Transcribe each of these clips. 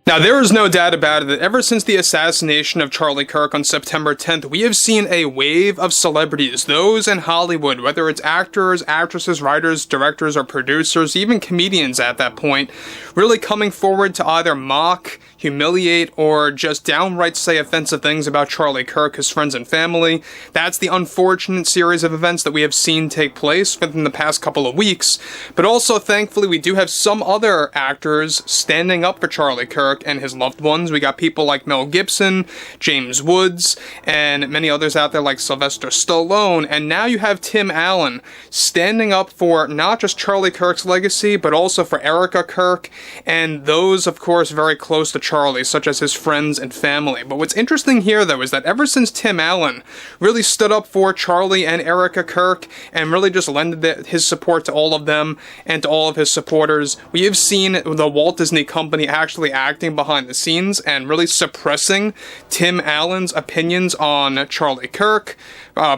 Now, there is no doubt about it that ever since the assassination of Charlie Kirk on September 10th, we have seen a wave of celebrities, those in Hollywood, whether it's actors, actresses, writers, directors, or producers, even comedians at that point, really coming forward to either mock, humiliate, or just downright say offensive things about Charlie Kirk, his friends and family. That's the unfortunate series of events that we have seen take place within the past couple of weeks, but also, thankfully, we do have some other actors standing up for Charlie Kirk and his loved ones. We got people like Mel Gibson, James Woods, and many others out there like Sylvester Stallone, and now you have Tim Allen standing up for not just Charlie Kirk's legacy, but also for Erika Kirk, and those, of course, very close to Charlie, such as his friends and family. But what's interesting here, though, is that ever since Tim Allen really stood up for Charlie and Erika Kirk, and really just lended his support to all of them, and to all of his supporters, we have seen the Walt Disney Company actually acting behind the scenes and really suppressing Tim Allen's opinions on Charlie Kirk,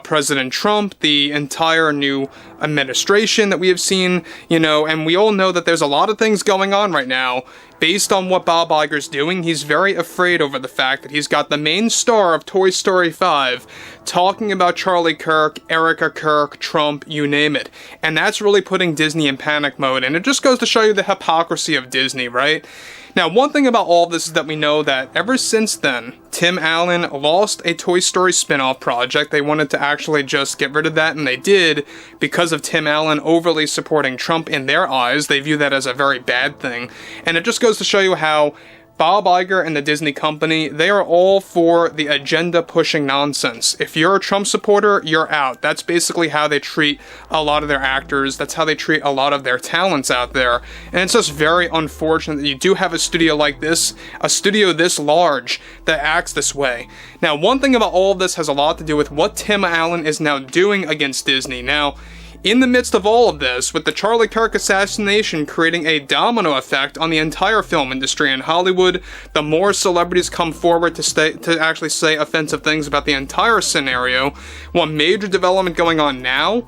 President Trump, the entire new administration that we have seen, and we all know that there's a lot of things going on right now. Based on what Bob Iger's doing, he's very afraid over the fact that he's got the main star of Toy Story 5 talking about Charlie Kirk, Erika Kirk, Trump, you name it. And that's really putting Disney in panic mode, and it just goes to show you the hypocrisy of Disney, right? Now, one thing about all of this is that we know that ever since then, Tim Allen lost a Toy Story spin-off project. They wanted to actually just get rid of that, and they did, because of Tim Allen overly supporting Trump in their eyes. They view that as a very bad thing. And it just goes to show you how Bob Iger and the Disney Company, they are all for the agenda-pushing nonsense. If you're a Trump supporter, you're out. That's basically how they treat a lot of their actors. That's how they treat a lot of their talents out there. And it's just very unfortunate that you do have a studio like this, a studio this large, that acts this way. Now, one thing about all of this has a lot to do with what Tim Allen is now doing against Disney. Now, in the midst of all of this, with the Charlie Kirk assassination creating a domino effect on the entire film industry in Hollywood, the more celebrities come forward to actually say offensive things about the entire scenario. One major development going on now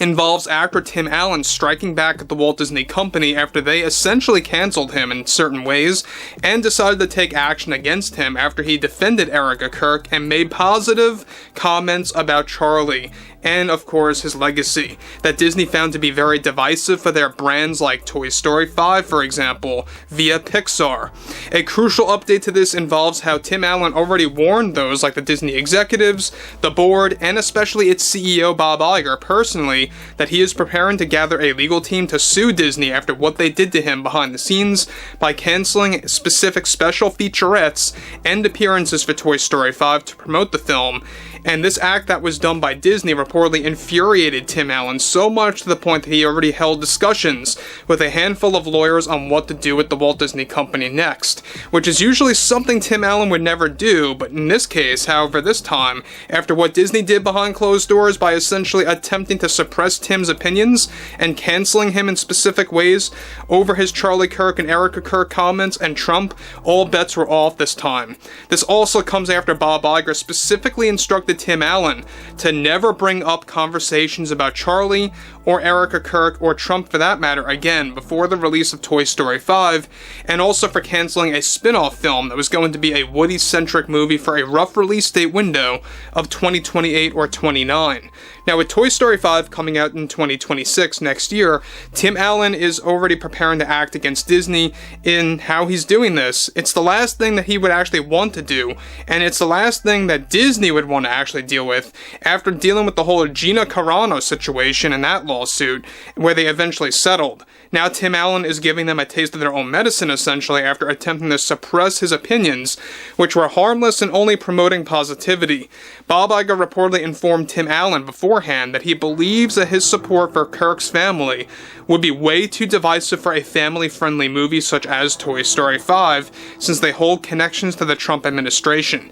involves actor Tim Allen striking back at the Walt Disney Company after they essentially canceled him in certain ways and decided to take action against him after he defended Erika Kirk and made positive comments about Charlie and, of course, his legacy, that Disney found to be very divisive for their brands like Toy Story 5, for example, via Pixar. A crucial update to this involves how Tim Allen already warned those like the Disney executives, the board, and especially its CEO Bob Iger personally, that he is preparing to gather a legal team to sue Disney after what they did to him behind the scenes by canceling specific special featurettes and appearances for Toy Story 5 to promote the film. And this act that was done by Disney reportedly infuriated Tim Allen so much to the point that he already held discussions with a handful of lawyers on what to do with the Walt Disney Company next, which is usually something Tim Allen would never do, but in this case, however, this time, after what Disney did behind closed doors by essentially attempting to suppress Tim's opinions and canceling him in specific ways over his Charlie Kirk and Erika Kirk comments and Trump, all bets were off this time. This also comes after Bob Iger specifically instructed Tim Allen to never bring up conversations about Charlie or Erika Kirk or Trump for that matter again before the release of Toy Story 5, and also for canceling a spin-off film that was going to be a Woody-centric movie for a rough release date window of 2028 or 29. Now, with Toy Story 5 coming out in 2026 next year, Tim Allen is already preparing to act against Disney in how he's doing this. It's the last thing that he would actually want to do, and it's the last thing that Disney would want to actually deal with after dealing with the whole Gina Carano situation and that lawsuit, where they eventually settled. Now Tim Allen is giving them a taste of their own medicine, essentially, after attempting to suppress his opinions, which were harmless and only promoting positivity. Bob Iger reportedly informed Tim Allen beforehand that he believes that his support for Kirk's family would be way too divisive for a family-friendly movie such as Toy Story 5, since they hold connections to the Trump administration.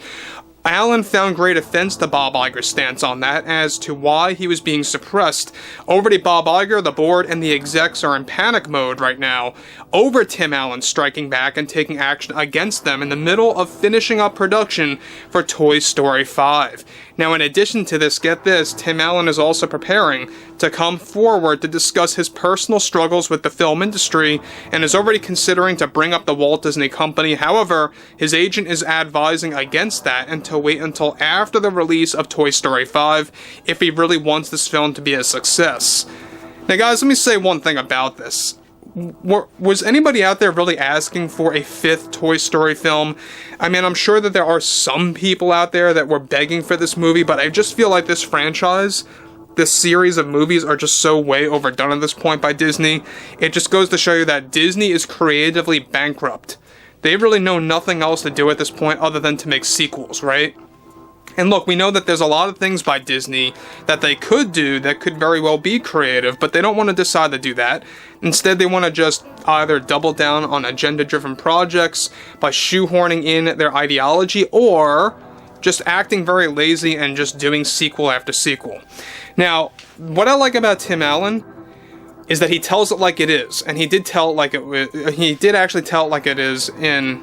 Allen found great offense to Bob Iger's stance on that as to why he was being suppressed. Already Bob Iger, the board, and the execs are in panic mode right now over Tim Allen striking back and taking action against them in the middle of finishing up production for Toy Story 5. Now, in addition to this, get this, Tim Allen is also preparing to come forward to discuss his personal struggles with the film industry and is already considering to bring up the Walt Disney Company. However, his agent is advising against that and to wait until after the release of Toy Story 5 if he really wants this film to be a success. Now, guys, let me say one thing about this. Was anybody out there really asking for a 5th Toy Story film? I mean, I'm sure that there are some people out there that were begging for this movie, but I just feel like this franchise, this series of movies are just so way overdone at this point by Disney. It just goes to show you that Disney is creatively bankrupt. They really know nothing else to do at this point other than to make sequels, right? And look, we know that there's a lot of things by Disney that they could do that could very well be creative, but they don't want to decide to do that. Instead, they want to just either double down on agenda-driven projects by shoehorning in their ideology, or just acting very lazy and just doing sequel after sequel. Now, what I like about Tim Allen is that he tells it like it is, and he did tell it like he did actually tell it like it is in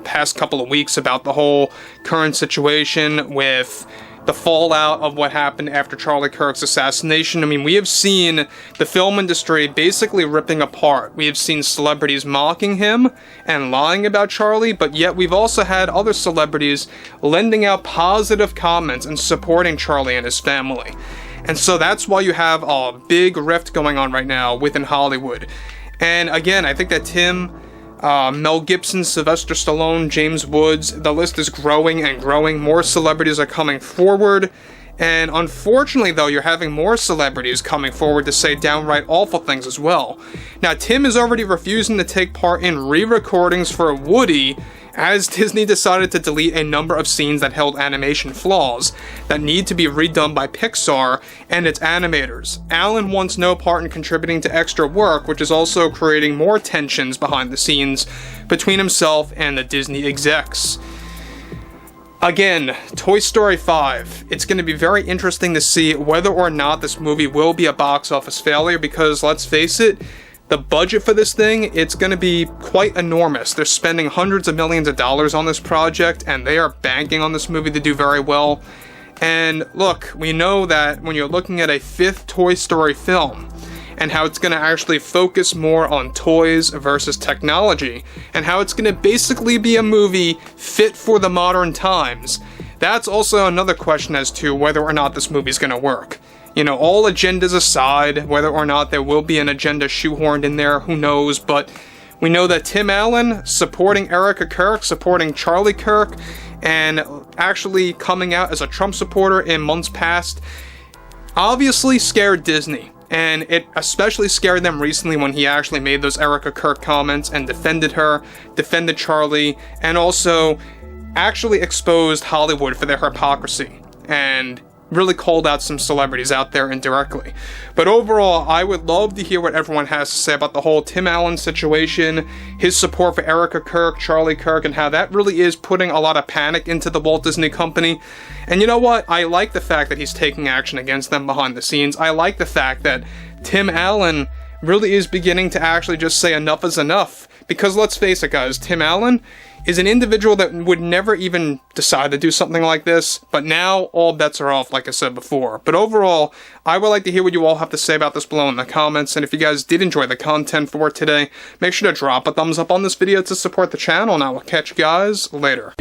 past couple of weeks about the whole current situation with the fallout of what happened after Charlie Kirk's assassination. I mean, we have seen the film industry basically ripping apart. We have seen celebrities mocking him and lying about Charlie, but yet we've also had other celebrities lending out positive comments and supporting Charlie and his family. And so that's why you have a big rift going on right now within Hollywood. And again, I think that Mel Gibson, Sylvester Stallone, James Woods, the list is growing and growing. More celebrities are coming forward. And unfortunately, though, you're having more celebrities coming forward to say downright awful things as well. Now, Tim is already refusing to take part in re-recordings for Woody, as Disney decided to delete a number of scenes that held animation flaws that need to be redone by Pixar and its animators. Allen wants no part in contributing to extra work, which is also creating more tensions behind the scenes between himself and the Disney execs. Again, Toy Story 5. It's going to be very interesting to see whether or not this movie will be a box office failure, because let's face it, the budget for this thing, it's going to be quite enormous. They're spending hundreds of millions of dollars on this project, and they are banking on this movie to do very well. And look, we know that when you're looking at a 5th Toy Story film, and how it's going to actually focus more on toys versus technology, and how it's going to basically be a movie fit for the modern times, that's also another question as to whether or not this movie's going to work. You know, all agendas aside, whether or not there will be an agenda shoehorned in there, who knows, but we know that Tim Allen supporting Erika Kirk, supporting Charlie Kirk, and actually coming out as a Trump supporter in months past, obviously scared Disney. And it especially scared them recently when he actually made those Erika Kirk comments and defended her, defended Charlie, and also actually exposed Hollywood for their hypocrisy, and really called out some celebrities out there indirectly. But overall, I would love to hear what everyone has to say about the whole Tim Allen situation, his support for Erika Kirk, Charlie Kirk, and how that really is putting a lot of panic into the Walt Disney Company. And you know what? I like the fact that he's taking action against them behind the scenes. I like the fact that Tim Allen really is beginning to actually just say enough is enough. Because let's face it, guys, Tim Allen is an individual that would never even decide to do something like this, but now all bets are off, like I said before. But overall, I would like to hear what you all have to say about this below in the comments, and if you guys did enjoy the content for today, make sure to drop a thumbs up on this video to support the channel, and I will catch you guys later.